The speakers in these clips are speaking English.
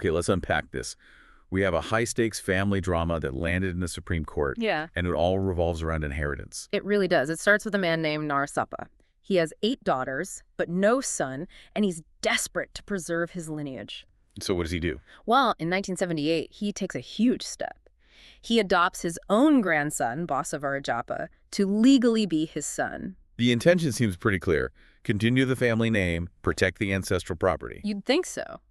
Okay, let's unpack this. We have a high-stakes family drama that landed in the Supreme Court. Yeah. And it all revolves around inheritance. It really does. It starts with a man named Narsappa. He has 8 daughters, but no son, and he's desperate to preserve his lineage. So what does he do? Well, in 1978, he takes a huge step. He adopts his own grandson, Basavarajappa, to legally be his son. The intention seems pretty clear. Continue the family name, protect the ancestral property. You'd think so.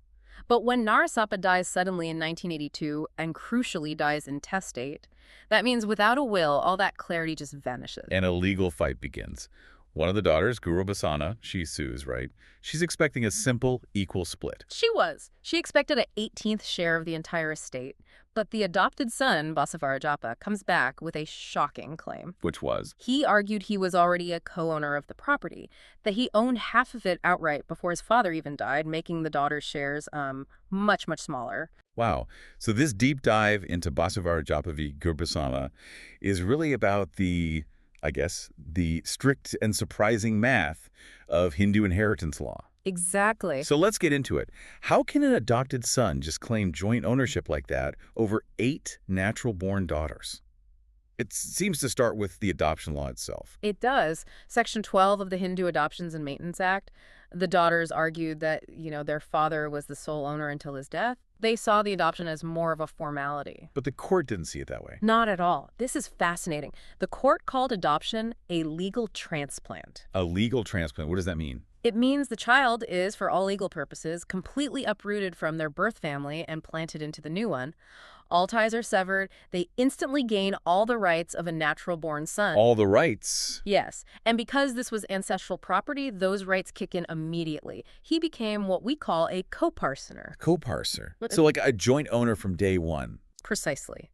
But when Narsappa dies suddenly in 1982, and crucially dies intestate, that means without a will, all that clarity just vanishes. And a legal fight begins. One of the daughters, Gurubasamma, she sues, right? She's expecting a simple, equal split. She was. She expected an 18th share of the entire estate. But the adopted son, Basavarajappa, comes back with a shocking claim. Which was? He argued he was already a co-owner of the property, that he owned half of it outright before his father even died, making the daughter's shares much, much smaller. Wow. So this deep dive into Basavarajappa v. Gurubasamma is really about the strict and surprising math of Hindu inheritance law. Exactly. So let's get into it. How can an adopted son just claim joint ownership like that over 8 natural-born daughters? It seems to start with the adoption law itself. It does. Section 12 of the Hindu Adoptions and Maintenance Act, the daughters argued that, their father was the sole owner until his death. They saw the adoption as more of a formality. But the court didn't see it that way. Not at all. This is fascinating. The court called adoption a legal transplant. A legal transplant? What does that mean? It means the child is, for all legal purposes, completely uprooted from their birth family and planted into the new one. All ties are severed. They instantly gain all the rights of a natural-born son. All the rights? Yes. And because this was ancestral property, those rights kick in immediately. He became what we call a Coparcener. Coparcener. So like a joint owner from day one. Precisely.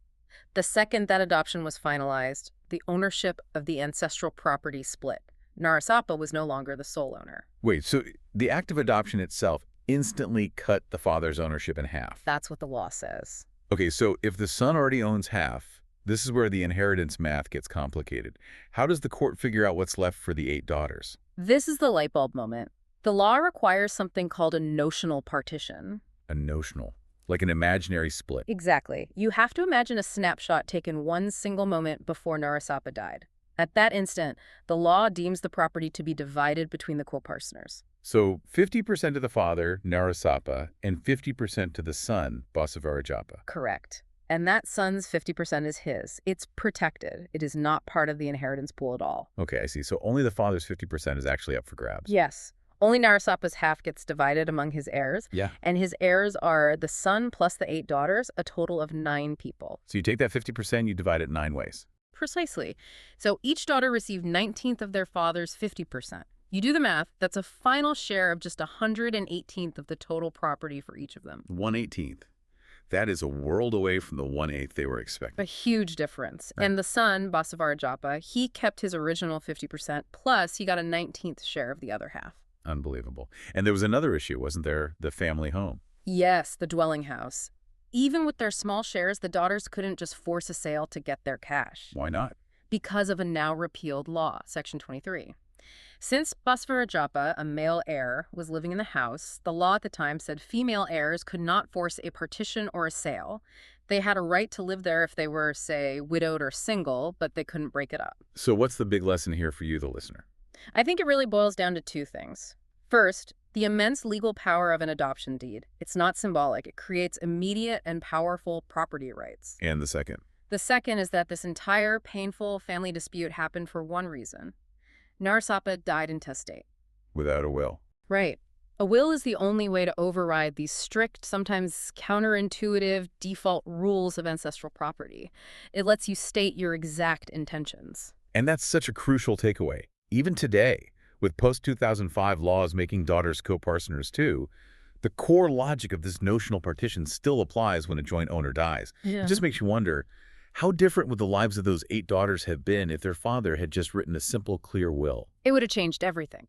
The second that adoption was finalized, the ownership of the ancestral property split. Narsappa was no longer the sole owner. Wait, so the act of adoption itself instantly cut the father's ownership in half? That's what the law says. Okay, so if the son already owns half, this is where the inheritance math gets complicated. How does the court figure out what's left for the 8 daughters? This is the light bulb moment. The law requires something called a notional partition. A notional, like an imaginary split. Exactly. You have to imagine a snapshot taken one single moment before Narsappa died. At that instant, the law deems the property to be divided between the Coparceners. So 50% to the father, Narsappa, and 50% to the son, Basavarajappa. Correct. And that son's 50% is his. It's protected. It is not part of the inheritance pool at all. Okay, I see. So only the father's 50% is actually up for grabs. Yes. Only Narsappa's half gets divided among his heirs. Yeah. And his heirs are the son plus the 8 daughters, a total of 9 people. So you take that 50%, you divide it 9 ways. Precisely. So each daughter received 19th of their father's 50%. You do the math, that's a final share of just 118th of the total property for each of them. 1/18th. That is a world away from the 1/8 they were expecting. A huge difference. Right. And the son, Basavarajappa, he kept his original 50%, plus he got a 19th share of the other half. Unbelievable. And there was another issue, wasn't there? The family home. Yes, the dwelling house. Even with their small shares, the daughters couldn't just force a sale to get their cash. Why not? Because of a now-repealed law, Section 23. Since Basavarajappa, a male heir, was living in the house, the law at the time said female heirs could not force a partition or a sale. They had a right to live there if they were, say, widowed or single, but they couldn't break it up. So what's the big lesson here for you, the listener? I think it really boils down to 2 things. First, the immense legal power of an adoption deed. It's not symbolic. It creates immediate and powerful property rights. And the second? The second is that this entire painful family dispute happened for one reason. Narsappa died intestate. Without a will. Right. A will is the only way to override these strict, sometimes counterintuitive default rules of ancestral property. It lets you state your exact intentions. And that's such a crucial takeaway. Even today, with post-2005 laws making daughters coparceners too, the core logic of this notional partition still applies when a joint owner dies. Yeah. It just makes you wonder, how different would the lives of those 8 daughters have been if their father had just written a simple, clear will? It would have changed everything.